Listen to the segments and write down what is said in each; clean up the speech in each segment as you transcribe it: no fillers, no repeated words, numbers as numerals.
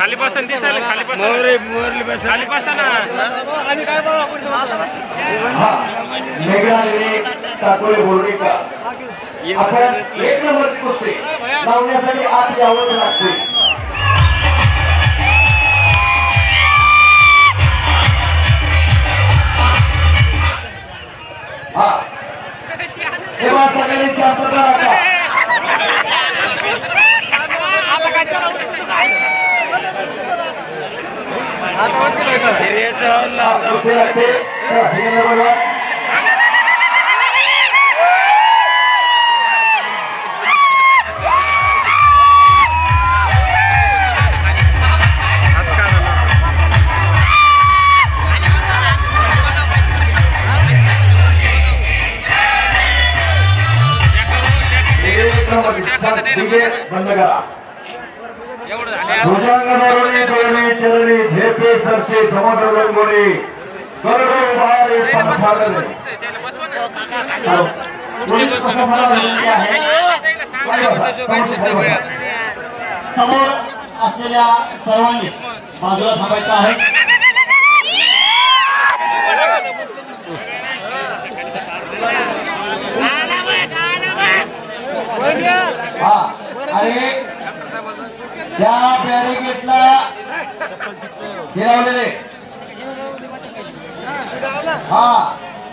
खाली बसन दिसायला खाली बसन खाली बसा ना आम्ही काय बघा मेघालय साकोळे बोर्डिका आपण एक नंबरची कुस्ती लावण्यासाठी आज यावं लागते. हा तेव्हा सगळ्यांनी शांतता राखा. बंद करा. चरणी झेपे सरसे समुद्र रंगोळी समोर असलेल्या सर्वांनी बाजूला थांबायचं आहे. आणि त्या बॅरिकेडला गिरावलेले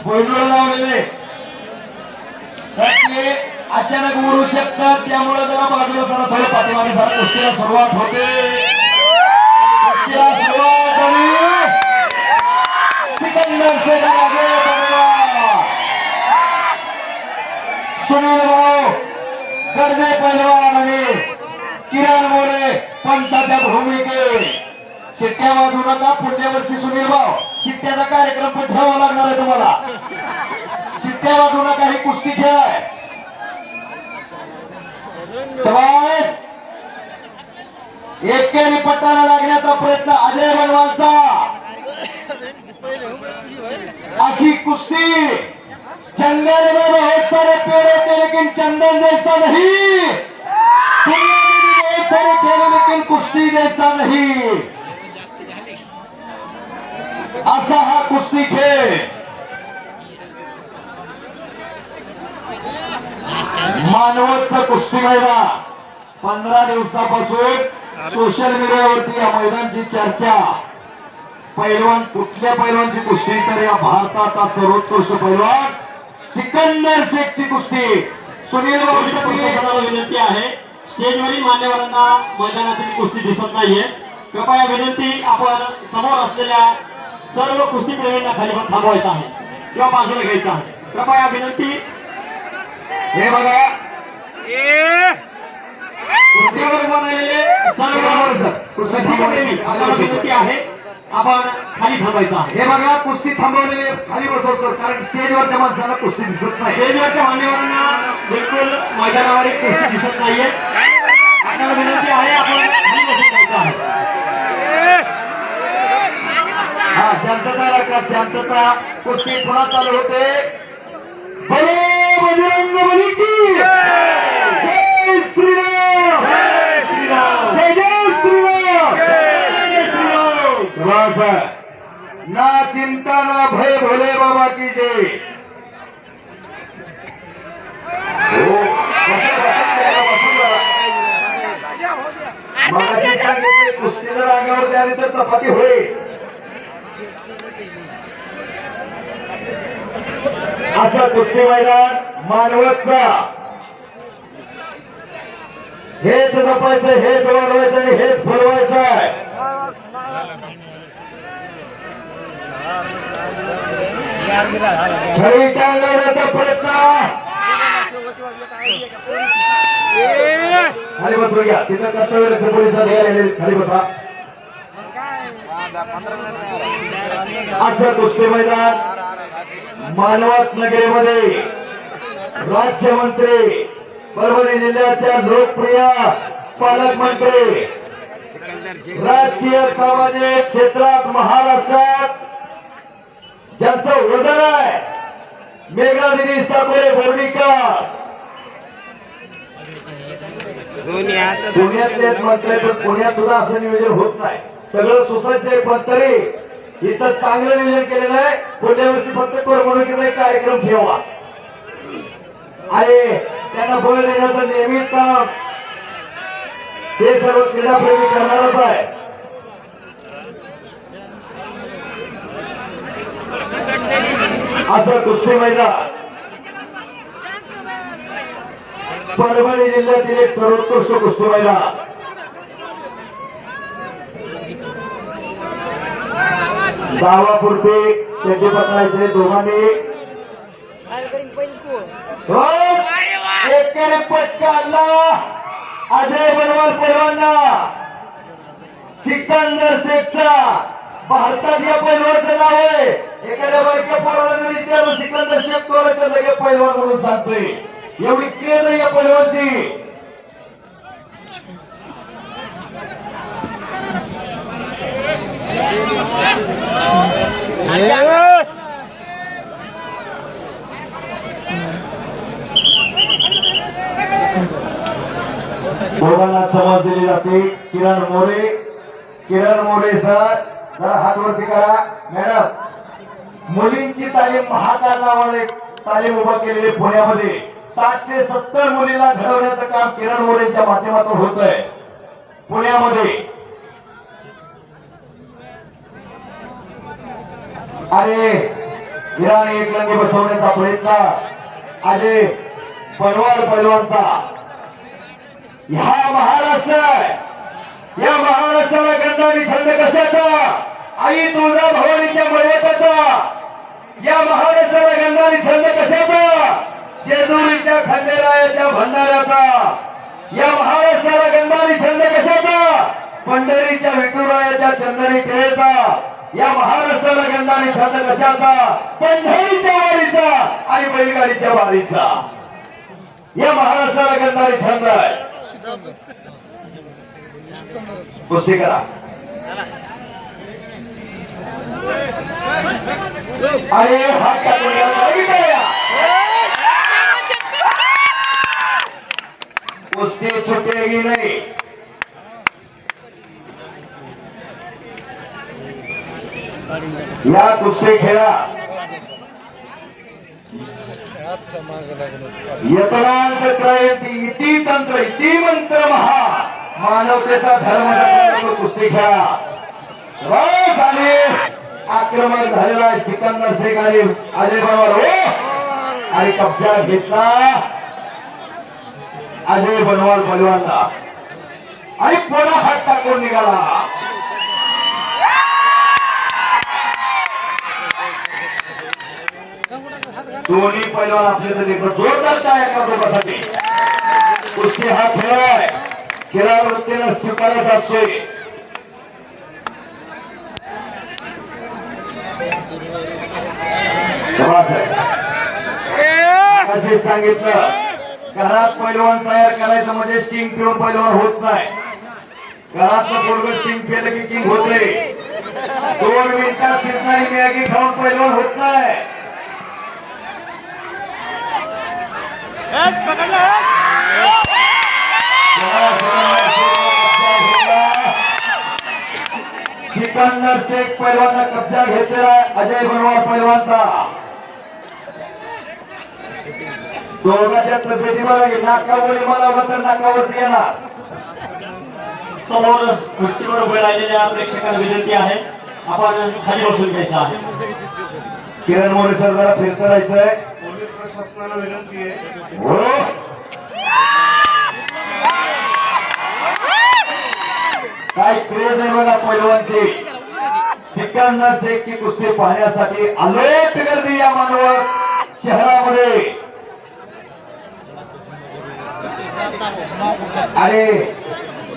बोलून लावलेले ते अचानक उडू शकतात. त्यामुळे जरा बाजूला जरा थोडं पाठीमागे जरा कुस्तीला सुरुवात होते. कुस्तीला सुरुवात झाली. सिकंदर शेख आगे सुनील भाऊ कर्जे पैलवान आणि किरण मोरे पंचाच्या भूमिके. शिट्ट्या वाजवू नका. पुढल्या वर्षी सुनील भाऊ शिट्ट्याचा कार्यक्रम पण ठेवावा लागणार आहे तुम्हाला. शिट्ट्या वाजवू नका. ही कुस्ती खेळ आहे. शबाश. एकेरी पट्टाला लागण्याचा प्रयत्न अजय बनवालचा. अशी कुस्ती जंगल में बहुत सारे पेड़ होते लेकिन चंदन जैसा नहीं. दुनिया में भी बहुत सारे खेल लेकिन कुश्ती जैसा नहीं. असा हा कुस्ती खेळ. मानवतचं कुस्ती मैदान 15 दिवसापासून सोशल मीडियावरती या मैदानाची चर्चा. पैलवान कुठल्या पैलवानची कुस्ती तर या भारताचा सर्वोत्कृष्ट पैलवान सिकंदर शेखची कुस्ती. सुनील भाऊ विनंती आहे. स्टेजवरील मान्यवरांना मैदानातील कुस्ती दिसत नाहीये. कृपया विनंती आपण समोर असलेल्या सर्व कुस्तीप्रेमींना खाली थांबवायचं आहे किंवा बाजूला घ्यायचं आहे. कृपया विनंती. हे बघा कुस्तीवर बनवलेले सर्व कुस्तीप्रेमी आपल्याला विनंती आहे आपण खाली थांबायचं आहे. हे बघा कुस्ती थांबवलेले खाली बसवतो कारण स्टेजवरच्या माणसाला कुस्ती दिसत नाही. स्टेजवरच्या मान्यवरांना बिलकुल मैदानावर एक कुस्ती दिसत नाहीये. आपल्याला विनंती आहे आपण खाली बसून जायचं आहे. हा शांतता राखा. शांतता. कुस्ती पुन्हा चालू होते. बोलो बजरंग बली की जय श्रीराम. जय श्रीराम. जय जय श्रीराम. जय श्रीराम. सुभाष ना चिंता ना भय भोले बाबा की जय. कुस्तीच्या रांगावर आली तर चपाती होईल. असं कुस्ती मैदान मानवतचा. हेच जपायचं, हेच वाढवायचं आणि हेच फुलवायचं आहे. छडी टाळण्याचा प्रयत्न. खाली बसू घ्या. तिथं कर्तव्य पोलिसांनी खाली बसा. असं कुस्ती मैदान मानवत नगरीमध्ये राज्यमंत्री परभणी जिल्ह्याच्या लोकप्रिय पालकमंत्री राजकीय सामाजिक क्षेत्रात महाराष्ट्रात ज्यांचं वजन आहे मेघना दिदी साकोळे बोर्डीकर दोन्ही हातात पुण्यातले म्हटलंय तर पुण्यात सुद्धा असं नियोजन होत नाही. सगळं सुसज्ज आहे पण तरी इथं चांगलं नियोजन केलेलं आहे. पुढल्या वर्षी फक्त करमणुकीचा एक कार्यक्रम ठेवा आणि त्यांना बळ देण्याचं नेहमीच काम हे सर्व क्रीडाप्रेमी करणारच आहे. असं कुस्ती मैदान परभणी जिल्ह्यातील एक सर्वोत्कृष्ट कुस्ती मैदान. गावापुरते शेती पकडायचे दोघांनी एकेरी पटकाला अजय बनवाल पैलवांना सिकंदर शेखचा भारतात या पैलवानचं नाव आहे. एखाद्या बारक्या पोराला जर विचारलं सिकंदर शेख कोण तर लगेच पैलवान म्हणून सांगतोय. एवढी क्रेज आहे या पैलवानची. दोघांना समज दिली जाते. किरण मोरे सर जरा हात वरती करा. मॅडम मुलींची तालीम महाकाल नावाने एक तालीम उभा केलेली पुण्यामध्ये 60 ते 70 मुलीला घडवण्याचं काम किरण मोरेंच्या माध्यमातून होत आहे पुण्यामध्ये. अरे इराणी एकलंगी बसवण्याचा प्रयत्न अजय बनवाल पैलवानचा. ह्या महाराष्ट्राला गंधारी छंद कशाचा? आई तुळजा भवानीच्या मळवटाचा. या महाराष्ट्राला गंधारी छंद कशाचा? जेजुरीच्या खंडेरायाच्या भंडाऱ्याचा. या महाराष्ट्राला गंधारी छंद कशाचा? पंढरीच्या विठुरायाच्या चंदनी टिळेचा. या महाराष्ट्राला गंधारी छंद कशाचा? पंढरीच्या वारीचा आणि बैलगाडीच्या वारीचा. या महाराष्ट्राला गंधारी छंद आहे. कुस्ती करा. अरे हात कुस्ती छुटेगी नहीं. या कुस्ती खेळा यतनांत क्रयती इति तंत्र इति मंत्र महा मानवतेचा धर्म कुस्ती खेळा. बस आणि आक्रमण झालेला आहे सिकंदर शेख आणि अजय बनवाल हो आणि कब्जा घेतला अजय बनवाल पैलवानला आणि पुन्हा हात टाकून निघाला. दोन्ही पैलवान आपल्यासाठी जोरदार काय करतो कशासाठी. कुस्ती हा खेळ आहे. खेळा वृत्तीनं स्वीकारायचा असतोय. असे सांगितलं घरात पैलवान तयार करायचं म्हणजे स्टिंग पिऊन पैलवान होत नाही. घरातलं पोरग स्टिंग पिलं की किंग होते. 2 मिनिटात शिजणारी मॅगी खाऊन पैलवान होत नाही. सिकंदर शेख पैलवानला कब्जा घेतलेला अजय बनवाल पैलवानचा. दोघांच्या तब्येती बघा. नाकावरी मला तर नाकावरती येणार. समोर खुर्चीवर उभे राहिलेल्या प्रेक्षकांना विनंती आहे आपण खाली बसून घ्यायचं आहे. किरण मोरे सर जरा फिरत राहायचंय. पोलीस प्रशासनाला विनंती आहे. हो काय क्रेज आहे बघा पैलवानची. सिकंदर शेखची कुस्ती पाहण्यासाठी अलोट गर्दी या मानवत शहरामध्ये. अरे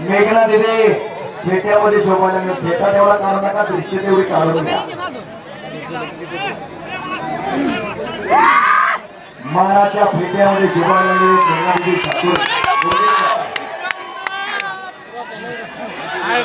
मेघना दिदी फेट्यामध्ये शोभायला मिळत. फेटा तेवढा काढू नका. दृश्य तेवढी काढून घ्या. मानाच्या फेट्यामध्ये शोभायला मिळत. मेघना दिदी ठाकूर Ay,